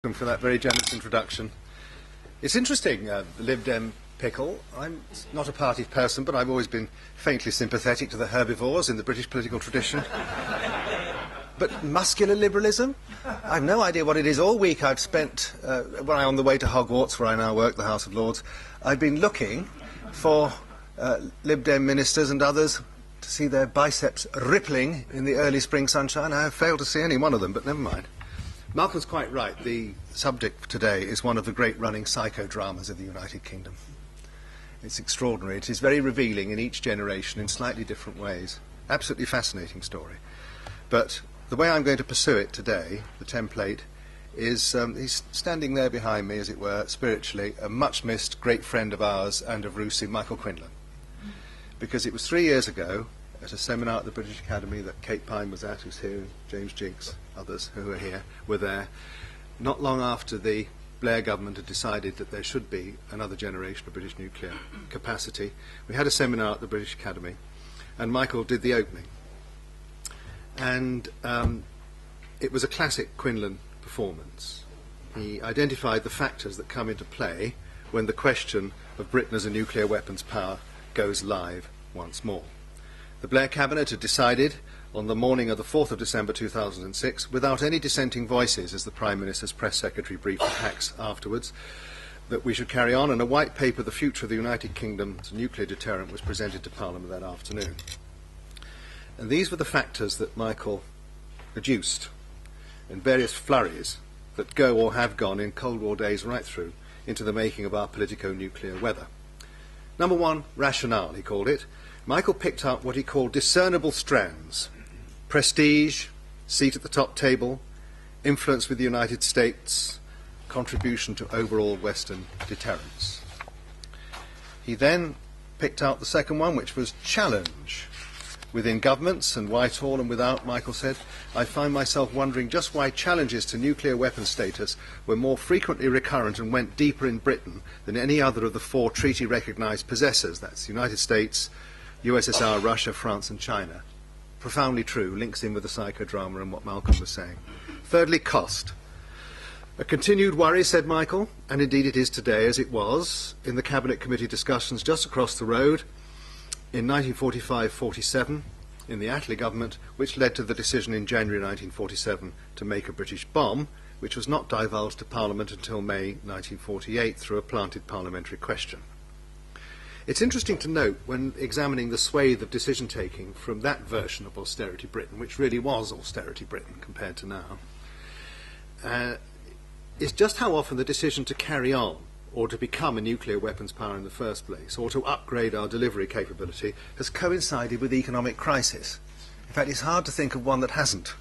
For that very generous introduction. It's interesting, the Lib Dem pickle. I'm not a party person, but I've always been faintly sympathetic to the herbivores in the British political tradition. But muscular liberalism? I've no idea what it is. All week I've spent, when I'm on the way to Hogwarts, where I now work, the House of Lords, I've been looking for Lib Dem ministers and others to see their biceps rippling in the early spring sunshine. I have failed to see any one of them, but never mind. Malcolm's quite right. The subject for today is one of the great running psychodramas of the United Kingdom. It's extraordinary. It is very revealing in each generation in slightly different ways. Absolutely fascinating story. But the way I'm going to pursue it today, the template, is he's standing there behind me, as it were, spiritually, a much-missed great friend of ours and of Rusey, Michael Quinlan. Because it was 3 years ago, at a seminar at the British Academy that Kate Pine was at, who's here, James Jinks, others who are here, were there, not long after the Blair government had decided that there should be another generation of British nuclear capacity. We had a seminar at the British Academy, and Michael did the opening. And it was a classic Quinlan performance. He identified the factors that come into play when the question of Britain as a nuclear weapons power goes live once more. The Blair cabinet had decided on the morning of the 4th of December 2006, without any dissenting voices, as the Prime Minister's press secretary briefed the Hacks afterwards, that we should carry on, and a white paper, The Future of the United Kingdom's Nuclear Deterrent, was presented to Parliament that afternoon. And these were the factors that Michael adduced in various flurries that go or have gone in Cold War days right through into the making of our politico-nuclear weather. Number one, rationale, he called it. Michael picked up what he called discernible strands: prestige, seat at the top table, influence with the United States, contribution to overall Western deterrence. He then picked out the second one, which was challenge. Within governments and Whitehall and without, Michael said, I find myself wondering just why challenges to nuclear weapons status were more frequently recurrent and went deeper in Britain than any other of the four treaty-recognised possessors, that's the United States, USSR, Russia, France and China. Profoundly true, links in with the psychodrama and what Malcolm was saying. Thirdly, cost. A continued worry, said Michael, and indeed it is today, as it was in the Cabinet Committee discussions just across the road in 1945-47 in the Attlee government, which led to the decision in January 1947 to make a British bomb, which was not divulged to Parliament until May 1948 through a planted parliamentary question. It's interesting to note, when examining the swathe of decision-taking from that version of austerity Britain, which really was austerity Britain compared to now, is just how often the decision to carry on or to become a nuclear weapons power in the first place, or to upgrade our delivery capability, has coincided with economic crisis. In fact, it's hard to think of one that hasn't.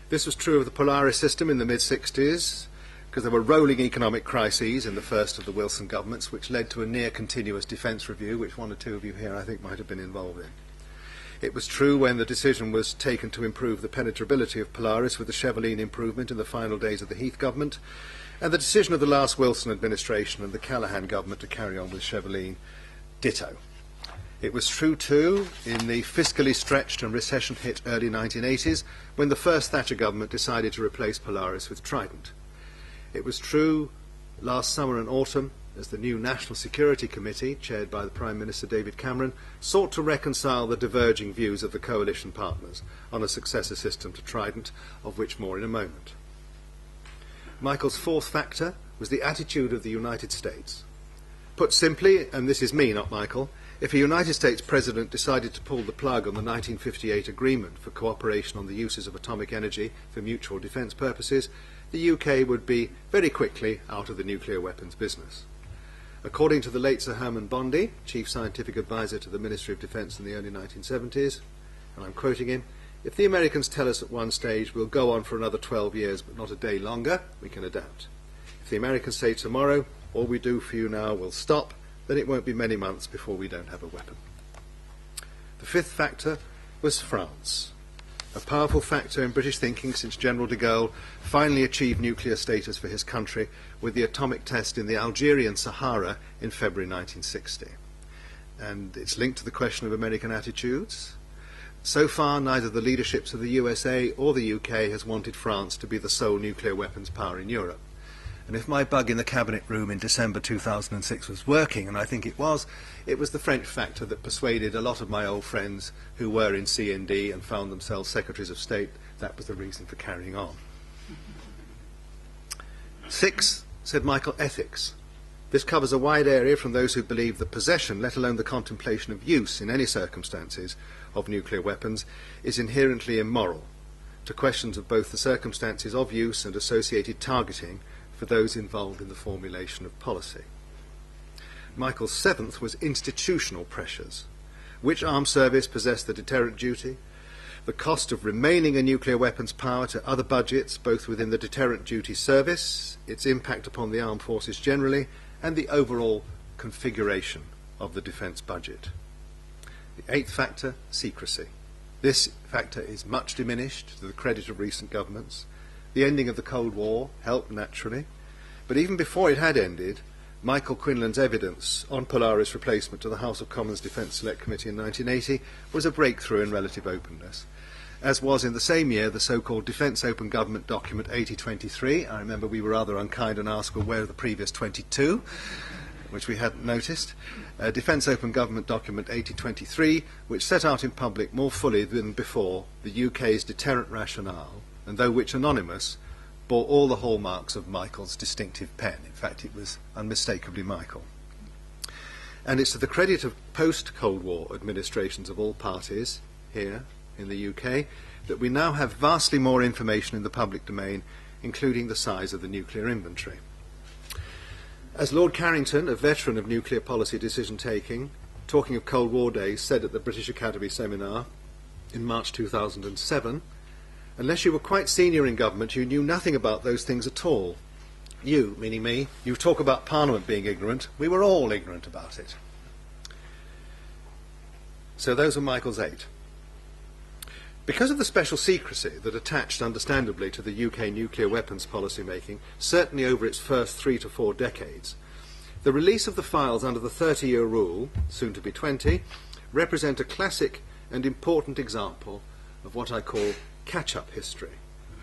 This was true of the Polaris system in the mid-60s, because there were rolling economic crises in the first of the Wilson governments, which led to a near-continuous defence review, which one or two of you here, I think, might have been involved in. It was true when the decision was taken to improve the penetrability of Polaris with the Cheveline improvement in the final days of the Heath government, and the decision of the last Wilson administration and the Callaghan government to carry on with Cheveline, ditto. It was true too in the fiscally stretched and recession-hit early 1980s when the first Thatcher government decided to replace Polaris with Trident. It was true last summer and autumn as the new National Security Committee, chaired by the Prime Minister David Cameron, sought to reconcile the diverging views of the coalition partners on a successor system to Trident, of which more in a moment. Michael's fourth factor was the attitude of the United States. Put simply, and this is me, not Michael, if a United States president decided to pull the plug on the 1958 agreement for cooperation on the uses of atomic energy for mutual defence purposes, the UK would be very quickly out of the nuclear weapons business. According to the late Sir Herman Bondi, chief scientific advisor to the Ministry of Defence in the early 1970s, and I'm quoting him, if the Americans tell us at one stage we'll go on for another 12 years but not a day longer, we can adapt. If the Americans say tomorrow, all we do for you now will stop, then it won't be many months before we don't have a weapon. The fifth factor was France, a powerful factor in British thinking since General de Gaulle finally achieved nuclear status for his country with the atomic test in the Algerian Sahara in February 1960. And it's linked to the question of American attitudes. So far, neither the leaderships of the USA or the UK has wanted France to be the sole nuclear weapons power in Europe. And if my bug in the cabinet room in December 2006 was working, and I think it was the French factor that persuaded a lot of my old friends who were in CND and found themselves Secretaries of State. That was the reason for carrying on. 6, said Michael, ethics. This covers a wide area from those who believe that possession, let alone the contemplation of use in any circumstances of nuclear weapons, is inherently immoral, to questions of both the circumstances of use and associated targeting for those involved in the formulation of policy. Michael's 7th was institutional pressures. Which armed service possessed the deterrent duty? The cost of remaining a nuclear weapons power to other budgets, both within the deterrent duty service, its impact upon the armed forces generally, and the overall configuration of the defence budget. The 8th factor, secrecy. This factor is much diminished to the credit of recent governments. The ending of the Cold War helped naturally, but even before it had ended, Michael Quinlan's evidence on Polaris replacement to the House of Commons Defence Select Committee in 1980 was a breakthrough in relative openness, as was in the same year the so-called Defence Open Government Document 8023. I remember we were rather unkind and asked, well, where are the previous 22, which we hadn't noticed. Defence Open Government Document 8023, which set out in public more fully than before the UK's deterrent rationale, and though which anonymous, bore all the hallmarks of Michael's distinctive pen. In fact, it was unmistakably Michael. And it's to the credit of post-Cold War administrations of all parties here in the UK that we now have vastly more information in the public domain, including the size of the nuclear inventory. As Lord Carrington, a veteran of nuclear policy decision-taking, talking of Cold War days, said at the British Academy seminar in March 2007, unless you were quite senior in government, you knew nothing about those things at all. You, meaning me, you talk about Parliament being ignorant. We were all ignorant about it. So those were Michael's 8. Because of the special secrecy that attached understandably to the UK nuclear weapons policy making, certainly over its first 3 to 4 decades, the release of the files under the 30-year rule, soon to be 20, represent a classic and important example of what I call catch-up history,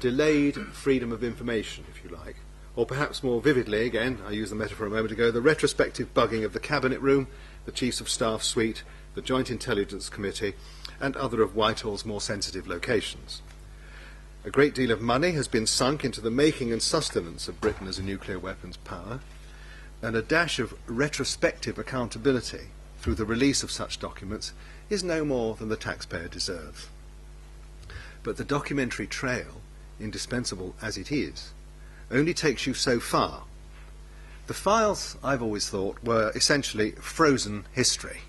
delayed freedom of information, if you like, or perhaps more vividly, again, I used the metaphor a moment ago, the retrospective bugging of the Cabinet Room, the Chiefs of Staff Suite, the Joint Intelligence Committee, and other of Whitehall's more sensitive locations. A great deal of money has been sunk into the making and sustenance of Britain as a nuclear weapons power, and a dash of retrospective accountability through the release of such documents is no more than the taxpayer deserves. But the documentary trail, indispensable as it is, only takes you so far. The files, I've always thought, were essentially frozen history.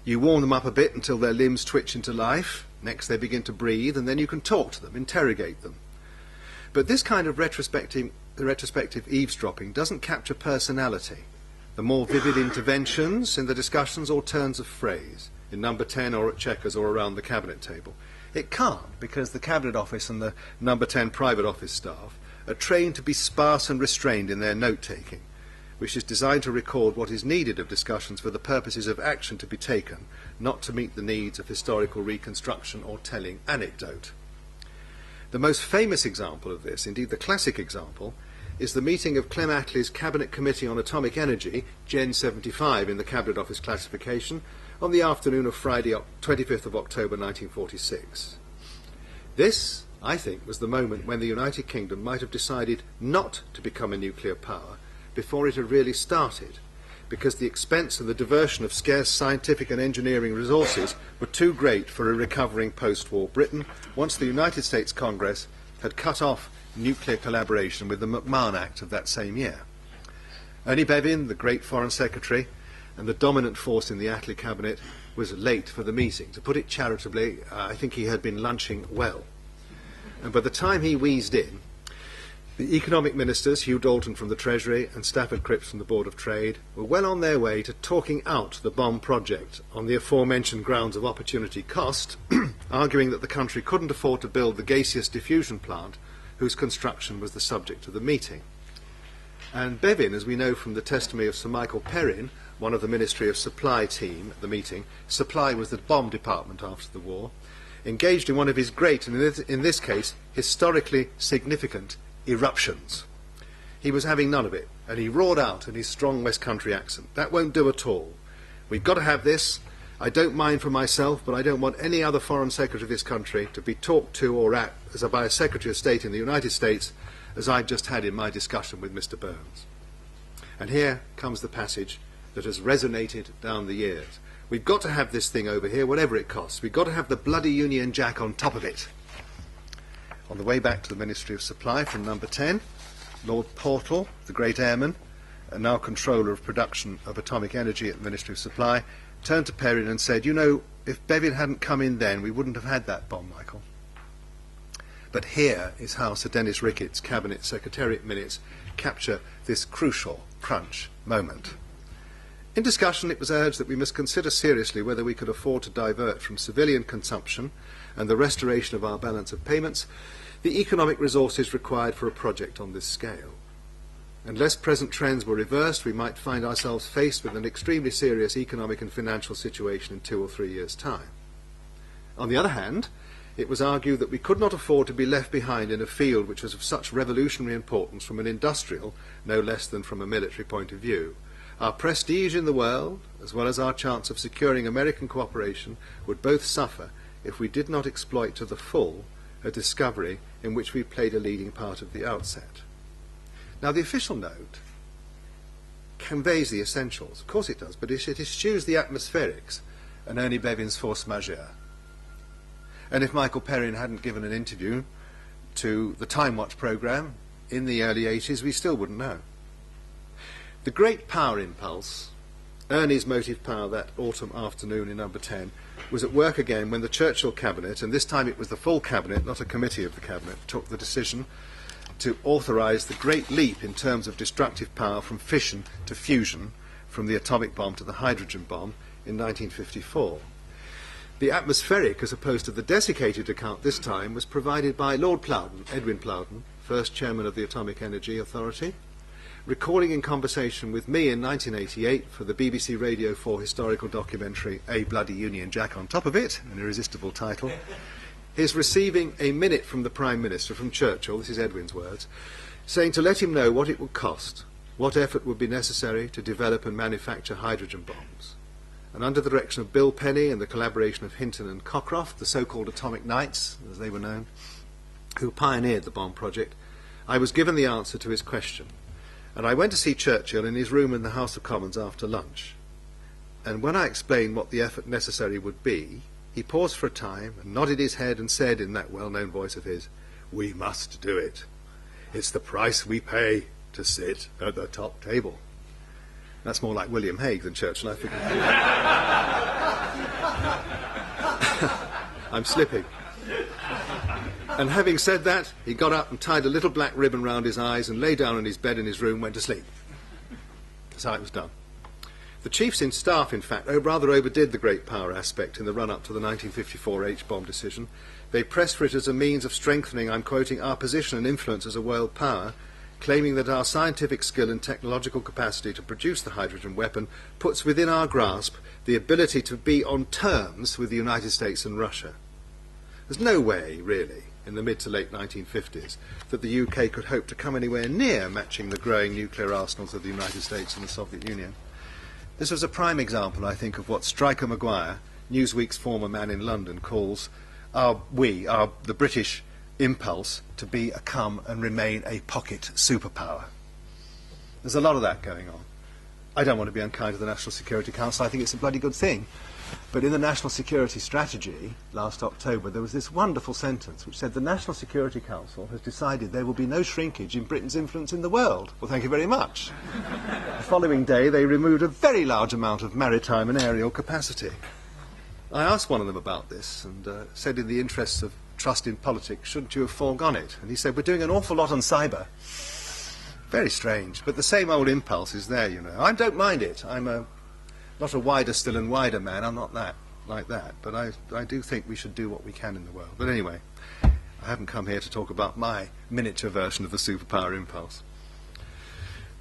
You warm them up a bit until their limbs twitch into life, next they begin to breathe, and then you can talk to them, interrogate them. But this kind of retrospective eavesdropping doesn't capture personality. The more vivid interventions in the discussions or turns of phrase, in number 10 or at checkers or around the cabinet table. It can't, because the Cabinet Office and the number 10 private office staff are trained to be sparse and restrained in their note-taking, which is designed to record what is needed of discussions for the purposes of action to be taken, not to meet the needs of historical reconstruction or telling anecdote. The most famous example of this, indeed the classic example, is the meeting of Clem Attlee's Cabinet Committee on Atomic Energy, Gen 75 in the Cabinet Office classification, on the afternoon of Friday, 25th of October 1946. This, I think, was the moment when the United Kingdom might have decided not to become a nuclear power before it had really started, because the expense and the diversion of scarce scientific and engineering resources were too great for a recovering post-war Britain once the United States Congress had cut off nuclear collaboration with the McMahon Act of that same year. Ernie Bevin, the great Foreign Secretary, and the dominant force in the Attlee cabinet, was late for the meeting. To put it charitably, I think he had been lunching well. And by the time he wheezed in, the economic ministers, Hugh Dalton from the Treasury and Stafford Cripps from the Board of Trade, were well on their way to talking out the bomb project on the aforementioned grounds of opportunity cost, arguing that the country couldn't afford to build the gaseous diffusion plant whose construction was the subject of the meeting. And Bevin, as we know from the testimony of Sir Michael Perrin, one of the Ministry of Supply team at the meeting, Supply was the bomb department after the war, engaged in one of his great, and in this case, historically significant eruptions. He was having none of it, and he roared out in his strong West Country accent, "That won't do at all. We've got to have this. I don't mind for myself, but I don't want any other foreign secretary of this country to be talked to or at as by a Secretary of State in the United States as I've just had in my discussion with Mr. Burns." And here comes the passage that has resonated down the years. We've got to have this thing over here, whatever it costs. We've got to have the bloody Union Jack on top of it. On the way back to the Ministry of Supply from number 10, Lord Portal, the great airman, and now controller of production of atomic energy at the Ministry of Supply, turned to Perrin and said, "You know, if Bevan hadn't come in then, we wouldn't have had that bomb, Michael." But here is how Sir Dennis Ricketts' Cabinet Secretariat minutes capture this crucial crunch moment. In discussion, it was urged that we must consider seriously whether we could afford to divert from civilian consumption and the restoration of our balance of payments the economic resources required for a project on this scale. Unless present trends were reversed, we might find ourselves faced with an extremely serious economic and financial situation in 2 or 3 years' time. On the other hand, it was argued that we could not afford to be left behind in a field which was of such revolutionary importance from an industrial, no less than from a military point of view. Our prestige in the world, as well as our chance of securing American cooperation, would both suffer if we did not exploit to the full a discovery in which we played a leading part at the outset. Now, the official note conveys the essentials. Of course it does, but it eschews the atmospherics and Ernie Bevin's force majeure. And if Michael Perrin hadn't given an interview to the Time Watch programme in the early 80s, we still wouldn't know. The great power impulse, Ernie's motive power that autumn afternoon in number 10, was at work again when the Churchill Cabinet, and this time it was the full Cabinet, not a committee of the Cabinet, took the decision to authorise the great leap in terms of destructive power from fission to fusion, from the atomic bomb to the hydrogen bomb in 1954. The atmospheric, as opposed to the desiccated account this time, was provided by Lord Plowden, Edwin Plowden, first chairman of the Atomic Energy Authority, recording in conversation with me in 1988 for the BBC Radio 4 historical documentary A Bloody Union Jack on Top of It, an irresistible title, his receiving a minute from the Prime Minister, from Churchill, this is Edwin's words, saying to let him know what it would cost, what effort would be necessary to develop and manufacture hydrogen bombs. And under the direction of Bill Penny and the collaboration of Hinton and Cockcroft, the so-called Atomic Knights, as they were known, who pioneered the bomb project, I was given the answer to his question. And I went to see Churchill in his room in the House of Commons after lunch. And when I explained what the effort necessary would be, he paused for a time and nodded his head and said in that well-known voice of his, "We must do it. It's the price we pay to sit at the top table." That's more like William Hague than Churchill, I think. I'm slipping. And having said that, he got up and tied a little black ribbon round his eyes and lay down on his bed in his room and went to sleep. That's how it was done. The chiefs in staff, in fact, rather overdid the great power aspect in the run-up to the 1954 H-bomb decision. They pressed for it as a means of strengthening, I'm quoting, our position and influence as a world power, claiming that our scientific skill and technological capacity to produce the hydrogen weapon puts within our grasp the ability to be on terms with the United States and Russia. There's no way, really, in the mid to late 1950s, that the UK could hope to come anywhere near matching the growing nuclear arsenals of the United States and the Soviet Union. This was a prime example, I think, of what Stryker Maguire, Newsweek's former man in London, calls the British impulse to be a come and remain a pocket superpower. There's a lot of that going on. I don't want to be unkind to the National Security Council. I think it's a bloody good thing. But in the National Security Strategy last October, there was this wonderful sentence which said the National Security Council has decided there will be no shrinkage in Britain's influence in the world. Well, thank you very much. The following day, they removed a very large amount of maritime and aerial capacity. I asked one of them about this and said, in the interests of trust in politics, shouldn't you have foregone it? And he said, we're doing an awful lot on cyber. Very strange, but the same old impulse is there, you know. I don't mind it. I'm not a wider still and wider man. I'm not like that. But I do think we should do what we can in the world. But anyway, I haven't come here to talk about my miniature version of the superpower impulse.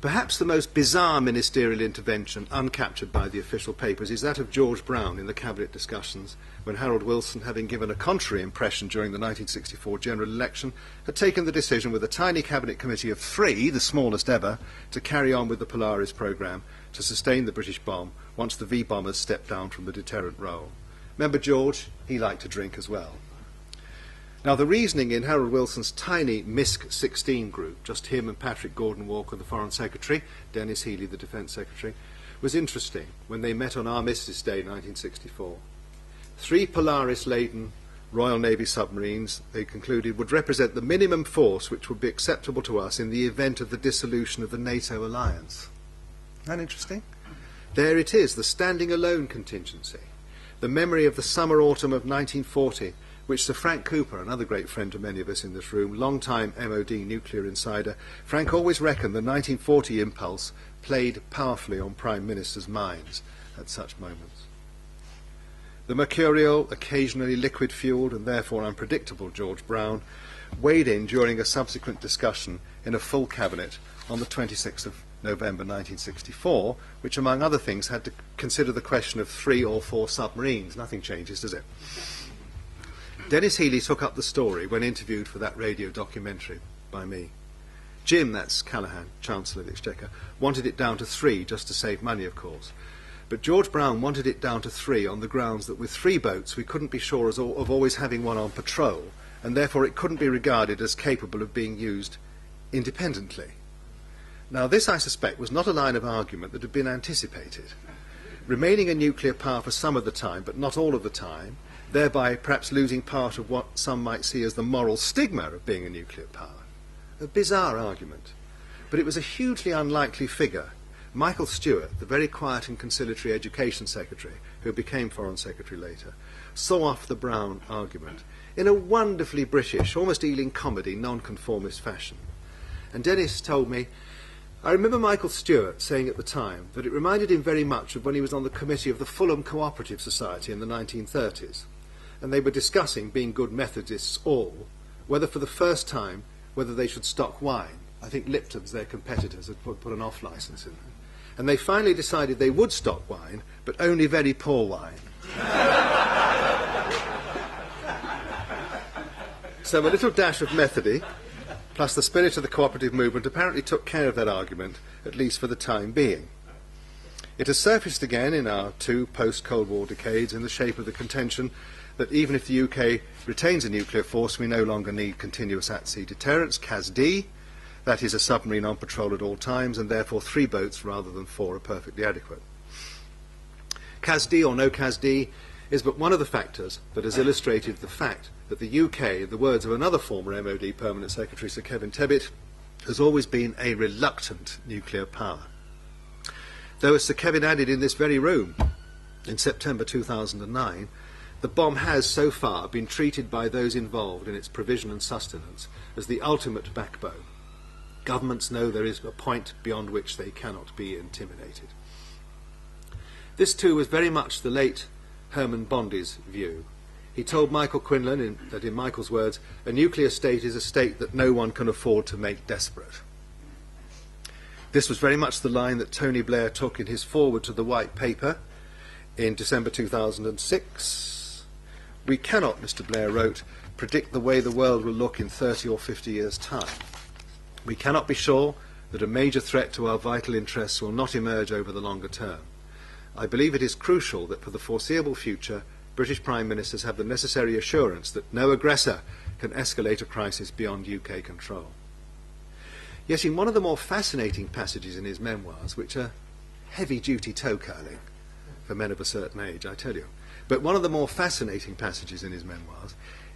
Perhaps the most bizarre ministerial intervention uncaptured by the official papers is that of George Brown in the cabinet discussions, when Harold Wilson, having given a contrary impression during the 1964 general election, had taken the decision with a tiny cabinet committee of 3, the smallest ever, to carry on with the Polaris programme to sustain the British bomb once the V-bombers stepped down from the deterrent role. Remember George? He liked to drink as well. Now, the reasoning in Harold Wilson's tiny MISC 16 group, just him and Patrick Gordon-Walker, the Foreign Secretary, Dennis Healey, the Defence Secretary, was interesting when they met on Armistice Day 1964. 3 Polaris-laden Royal Navy submarines, they concluded, would represent the minimum force which would be acceptable to us in the event of the dissolution of the NATO alliance. Isn't that interesting? There it is, the standing alone contingency. The memory of the summer-autumn of 1940, which Sir Frank Cooper, another great friend to many of us in this room, long-time MOD nuclear insider, Frank always reckoned the 1940 impulse played powerfully on Prime Ministers' minds at such moments. The mercurial, occasionally liquid-fuelled and therefore unpredictable George Brown weighed in during a subsequent discussion in a full cabinet on the 26th of November 1964, which among other things had to consider the question of 3 or 4 submarines. Nothing changes, does it? Dennis Healey took up the story when interviewed for that radio documentary by me. Jim, that's Callaghan, Chancellor of the Exchequer, wanted it down to 3, just to save money, of course. But George Brown wanted it down to 3 on the grounds that with 3 boats we couldn't be sure of always having one on patrol, and therefore it couldn't be regarded as capable of being used independently. Now this, I suspect, was not a line of argument that had been anticipated. Remaining a nuclear power for some of the time, but not all of the time, thereby perhaps losing part of what some might see as the moral stigma of being a nuclear power. A bizarre argument. But it was a hugely unlikely figure. Michael Stewart, the very quiet and conciliatory Education Secretary, who became Foreign Secretary later, saw off the Brown argument in a wonderfully British, almost Ealing comedy, nonconformist fashion. And Dennis told me, I remember Michael Stewart saying at the time that it reminded him very much of when he was on the committee of the Fulham Cooperative Society in the 1930s. And they were discussing, being good Methodists all, whether for the first time, whether they should stock wine. I think Lipton's, their competitors, had put an off-licence in them. And they finally decided they would stock wine, but only very poor wine. So a little dash of methody, plus the spirit of the cooperative movement, apparently took care of that argument, at least for the time being. It has surfaced again in our 2 post-Cold War decades in the shape of the contention that even if the UK retains a nuclear force, we no longer need continuous at-sea deterrence, CAS-D. That is a submarine on patrol at all times, and therefore 3 boats rather than 4 are perfectly adequate. CAS-D or no CAS-D is but one of the factors that has illustrated the fact that the UK, in the words of another former MOD Permanent Secretary, Sir Kevin Tebbit, has always been a reluctant nuclear power. Though, as Sir Kevin added in this very room in September 2009, the bomb has so far been treated by those involved in its provision and sustenance as the ultimate backbone. Governments know there is a point beyond which they cannot be intimidated. This too was very much the late Herman Bondy's view. He told Michael Quinlan that, in Michael's words, a nuclear state is a state that no one can afford to make desperate. This was very much the line that Tony Blair took in his foreword to the White Paper in December 2006. We cannot, Mr. Blair wrote, predict the way the world will look in 30 or 50 years' time. We cannot be sure that a major threat to our vital interests will not emerge over the longer term. I believe it is crucial that for the foreseeable future, British Prime Ministers have the necessary assurance that no aggressor can escalate a crisis beyond UK control. Yet in one of the more fascinating passages in his memoirs, which are heavy-duty toe-curling for men of a certain age, I tell you, but one of the more fascinating passages in his memoirs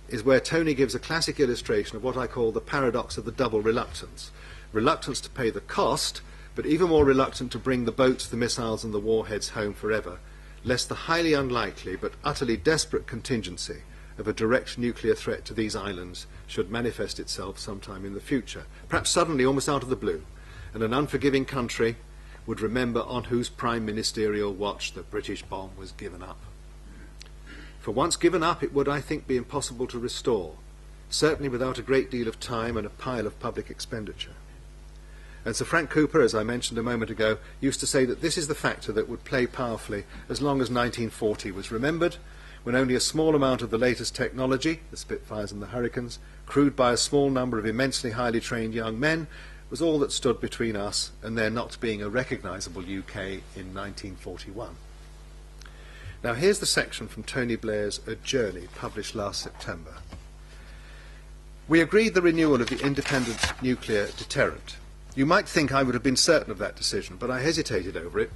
is where Tony gives a classic illustration of what I call the paradox of the double reluctance. Reluctance to pay the cost, but even more reluctant to bring the boats, the missiles and the warheads home forever, lest the highly unlikely but utterly desperate contingency of a direct nuclear threat to these islands should manifest itself sometime in the future, perhaps suddenly, almost out of the blue, and an unforgiving country would remember on whose prime ministerial watch the British bomb was given up. For once given up, it would, I think, be impossible to restore, certainly without a great deal of time and a pile of public expenditure. And Sir Frank Cooper, as I mentioned a moment ago, used to say that this is the factor that would play powerfully as long as 1940 was remembered, when only a small amount of the latest technology, the Spitfires and the Hurricanes, crewed by a small number of immensely highly trained young men, was all that stood between us and there not being a recognisable UK in 1941. Now here's the section from Tony Blair's A Journey, published last September. We agreed the renewal of the independent nuclear deterrent. You might think I would have been certain of that decision, but I hesitated over it.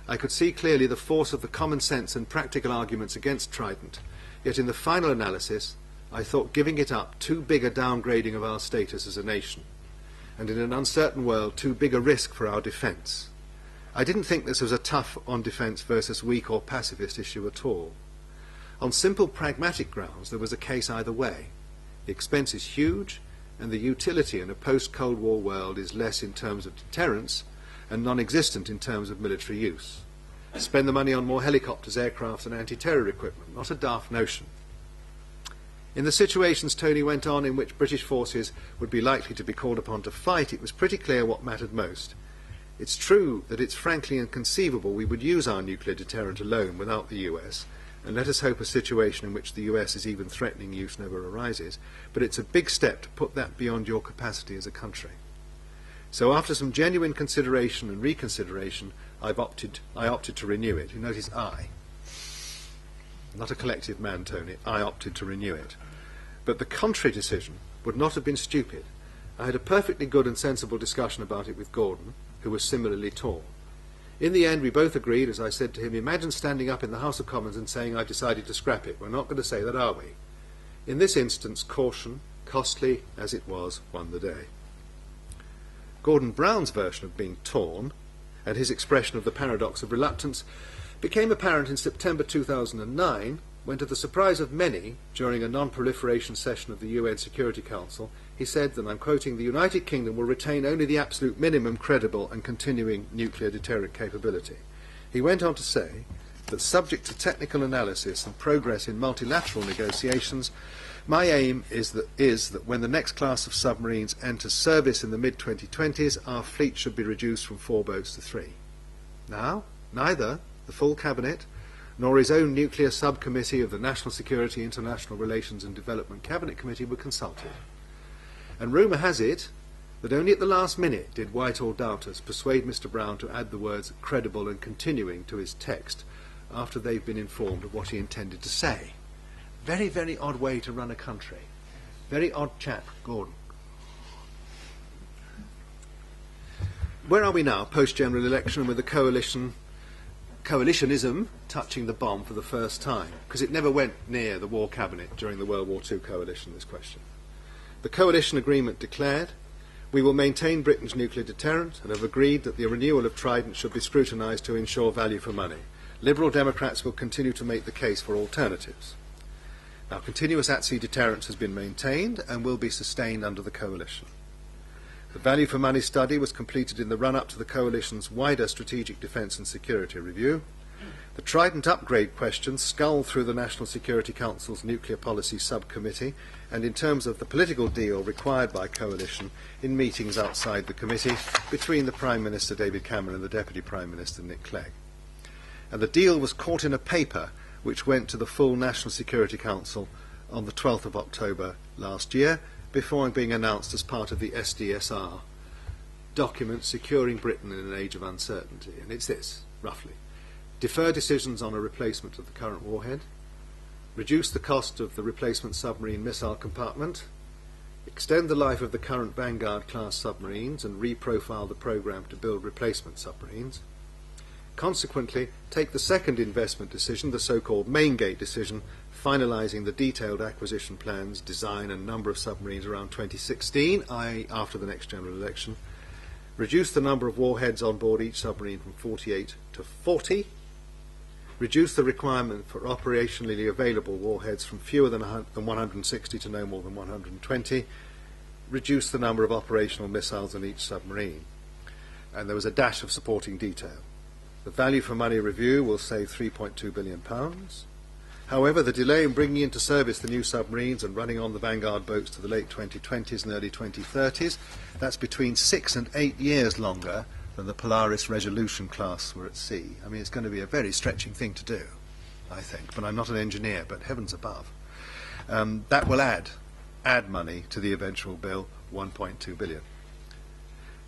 I could see clearly the force of the common sense and practical arguments against Trident, yet in the final analysis I thought giving it up too big a downgrading of our status as a nation, and in an uncertain world too big a risk for our defence. I didn't think this was a tough on defence versus weak or pacifist issue at all. On simple pragmatic grounds there was a case either way. The expense is huge, and the utility in a post-Cold War world is less in terms of deterrence and non-existent in terms of military use. Spend the money on more helicopters, aircraft and anti-terror equipment, not a daft notion. In the situations, Tony went on, in which British forces would be likely to be called upon to fight, it was pretty clear what mattered most. It's true that it's frankly inconceivable we would use our nuclear deterrent alone without the US, and let us hope a situation in which the US is even threatening use never arises, but it's a big step to put that beyond your capacity as a country. So after some genuine consideration and reconsideration, I opted to renew it. You notice I. Not a collective man, Tony. I opted to renew it. But the contrary decision would not have been stupid. I had a perfectly good and sensible discussion about it with Gordon, who was similarly torn. In the end, we both agreed, as I said to him, imagine standing up in the House of Commons and saying, I've decided to scrap it. We're not going to say that, are we? In this instance, caution, costly as it was, won the day. Gordon Brown's version of being torn, and his expression of the paradox of reluctance, became apparent in September 2009, when, to the surprise of many, during a non-proliferation session of the UN Security Council, he said that, I'm quoting, the United Kingdom will retain only the absolute minimum credible and continuing nuclear deterrent capability. He went on to say that, subject to technical analysis and progress in multilateral negotiations, my aim is that when the next class of submarines enters service in the mid-2020s, our fleet should be reduced from 4 boats to 3. Now, neither the full Cabinet nor his own nuclear subcommittee of the National Security, International Relations and Development Cabinet Committee were consulted. And rumour has it that only at the last minute did Whitehall doubters persuade Mr. Brown to add the words credible and continuing to his text after they've been informed of what he intended to say. Very, very odd way to run a country. Very odd chap, Gordon. Where are we now, post-general election, with the coalitionism touching the bomb for the first time? Because it never went near the War Cabinet during the World War II coalition, this question. The coalition agreement declared, we will maintain Britain's nuclear deterrent and have agreed that the renewal of Trident should be scrutinised to ensure value for money. Liberal Democrats will continue to make the case for alternatives. Now, continuous at-sea deterrence has been maintained and will be sustained under the coalition. The value for money study was completed in the run-up to the coalition's wider strategic defence and security review. The Trident upgrade question sculled through the National Security Council's Nuclear Policy Subcommittee, and in terms of the political deal required by coalition in meetings outside the committee between the Prime Minister David Cameron and the Deputy Prime Minister Nick Clegg. And the deal was caught in a paper which went to the full National Security Council on the 12th of October last year, before being announced as part of the SDSR document securing Britain in an age of uncertainty. And it's this, roughly. Defer decisions on a replacement of the current warhead, reduce the cost of the replacement submarine missile compartment, extend the life of the current Vanguard-class submarines and reprofile the programme to build replacement submarines. Consequently, take the second investment decision, the so-called main gate decision, finalising the detailed acquisition plans, design and number of submarines around 2016, i.e. after the next general election, reduce the number of warheads on board each submarine from 48 to 40, reduce the requirement for operationally available warheads from fewer than 160 to no more than 120, reduce the number of operational missiles on each submarine. And there was a dash of supporting detail. The value for money review will save £3.2 billion. However, the delay in bringing into service the new submarines and running on the Vanguard boats to the late 2020s and early 2030s, that's between 6 and 8 years longer than the Polaris Resolution class were at sea. I mean, it's going to be a very stretching thing to do, I think, but I'm not an engineer, but heavens above. That will add money to the eventual bill, 1.2 billion.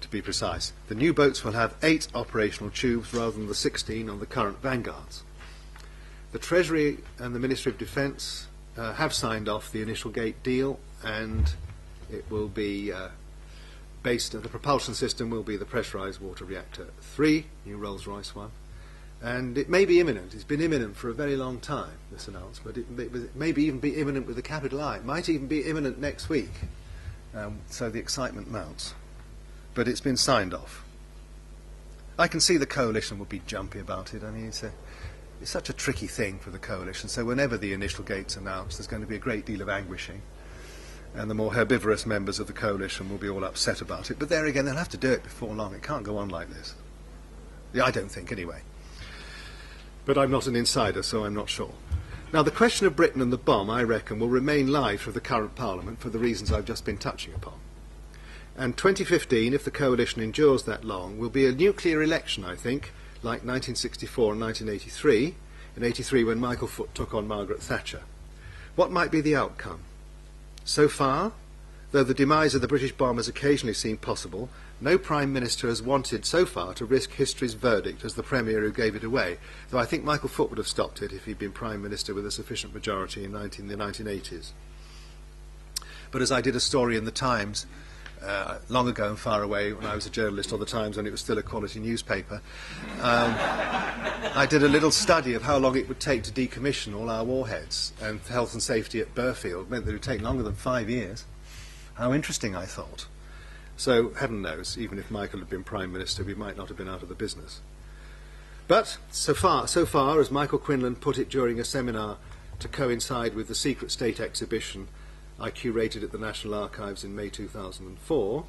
To be precise, the new boats will have 8 operational tubes rather than the 16 on the current Vanguards. The Treasury and the Ministry of Defence have signed off the initial gate deal, and it will be the propulsion system will be the pressurised water reactor 3, new Rolls-Royce one, and it may be imminent. It's been imminent for a very long time, this announcement. It may even be imminent with a capital I. It might even be imminent next week, so the excitement mounts. But it's been signed off. I can see the coalition will be jumpy about it. I mean, it's such a tricky thing for the coalition, so whenever the initial gate's announced, there's going to be a great deal of anguishing, and the more herbivorous members of the coalition will be all upset about it. But there again, they'll have to do it before long. It can't go on like this. Yeah, I don't think, anyway. But I'm not an insider, so I'm not sure. Now, the question of Britain and the bomb, I reckon, will remain live for the current Parliament for the reasons I've just been touching upon. And 2015, if the coalition endures that long, will be a nuclear election, I think, like 1964 and 1983, in 83 when Michael Foot took on Margaret Thatcher. What might be the outcome? So far, though the demise of the British bomb has occasionally seemed possible, no Prime Minister has wanted so far to risk history's verdict as the Premier who gave it away, though I think Michael Foot would have stopped it if he'd been Prime Minister with a sufficient majority in the 1980s. But as I did a story in the Times long ago and far away when I was a journalist, or the Times when it was still a quality newspaper, I did a little study of how long it would take to decommission all our warheads, and health and safety at Burfield meant that it would take longer than 5 years. How interesting, I thought. So, heaven knows, even if Michael had been Prime Minister, we might not have been out of the business. But, so far, as Michael Quinlan put it during a seminar to coincide with the Secret State exhibition I curated at the National Archives in May 2004,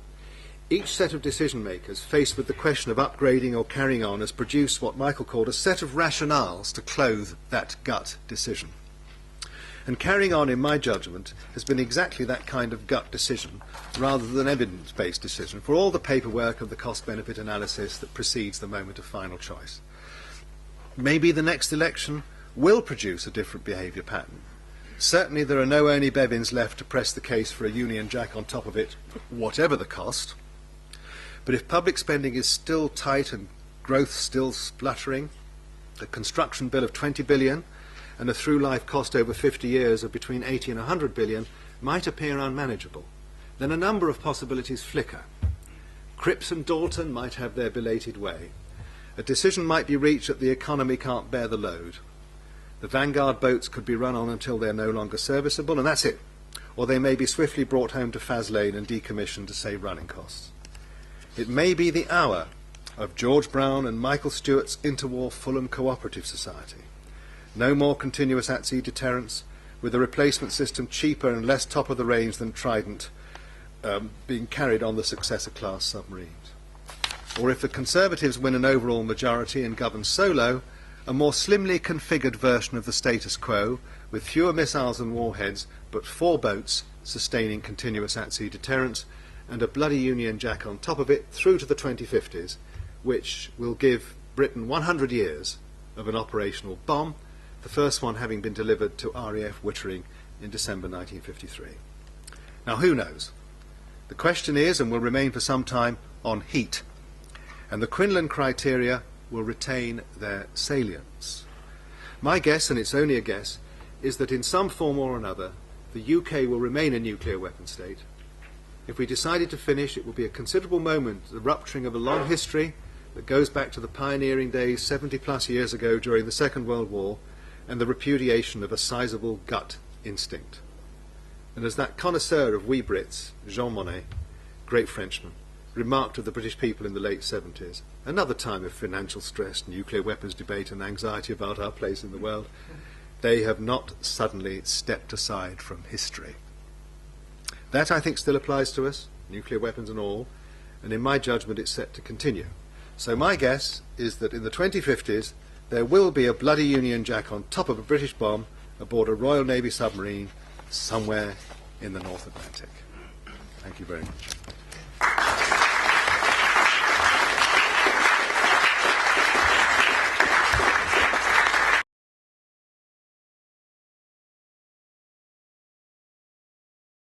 each set of decision makers faced with the question of upgrading or carrying on has produced what Michael called a set of rationales to clothe that gut decision. And carrying on, in my judgment, has been exactly that kind of gut decision rather than evidence-based decision for all the paperwork of the cost-benefit analysis that precedes the moment of final choice. Maybe the next election will produce a different behaviour pattern. Certainly there are no Ernie Bevins left to press the case for a Union Jack on top of it, whatever the cost. But if public spending is still tight and growth still spluttering, a construction bill of 20 billion and a through-life cost over 50 years of between 80 and 100 billion might appear unmanageable. Then a number of possibilities flicker. Cripps and Dalton might have their belated way. A decision might be reached that the economy can't bear the load. The Vanguard boats could be run on until they're no longer serviceable, and that's it. Or they may be swiftly brought home to Faslane and decommissioned to save running costs. It may be the hour of George Brown and Michael Stewart's interwar Fulham Cooperative Society. No more continuous at-sea deterrents, with a replacement system cheaper and less top of the range than Trident being carried on the successor-class submarines. Or if the Conservatives win an overall majority and govern solo, a more slimly configured version of the status quo, with fewer missiles and warheads, but 4 boats sustaining continuous at-sea deterrence, and a bloody Union Jack on top of it through to the 2050s, which will give Britain 100 years of an operational bomb, the first one having been delivered to RAF Wittering in December 1953. Now, who knows? The question is, and will remain for some time, on heat, and the Quinlan criteria will retain their salience. My guess, and it's only a guess, is that in some form or another, the UK will remain a nuclear weapon state. If we decided to finish, it will be a considerable moment, the rupturing of a long history that goes back to the pioneering days 70 plus years ago during the Second World War, and the repudiation of a sizable gut instinct. And as that connoisseur of we Brits, Jean Monnet, great Frenchman, remarked of the British people in the late 70s, another time of financial stress, nuclear weapons debate and anxiety about our place in the world, they have not suddenly stepped aside from history. That, I think, still applies to us, nuclear weapons and all, and in my judgment it's set to continue. So my guess is that in the 2050s there will be a bloody Union Jack on top of a British bomb aboard a Royal Navy submarine somewhere in the North Atlantic. Thank you very much.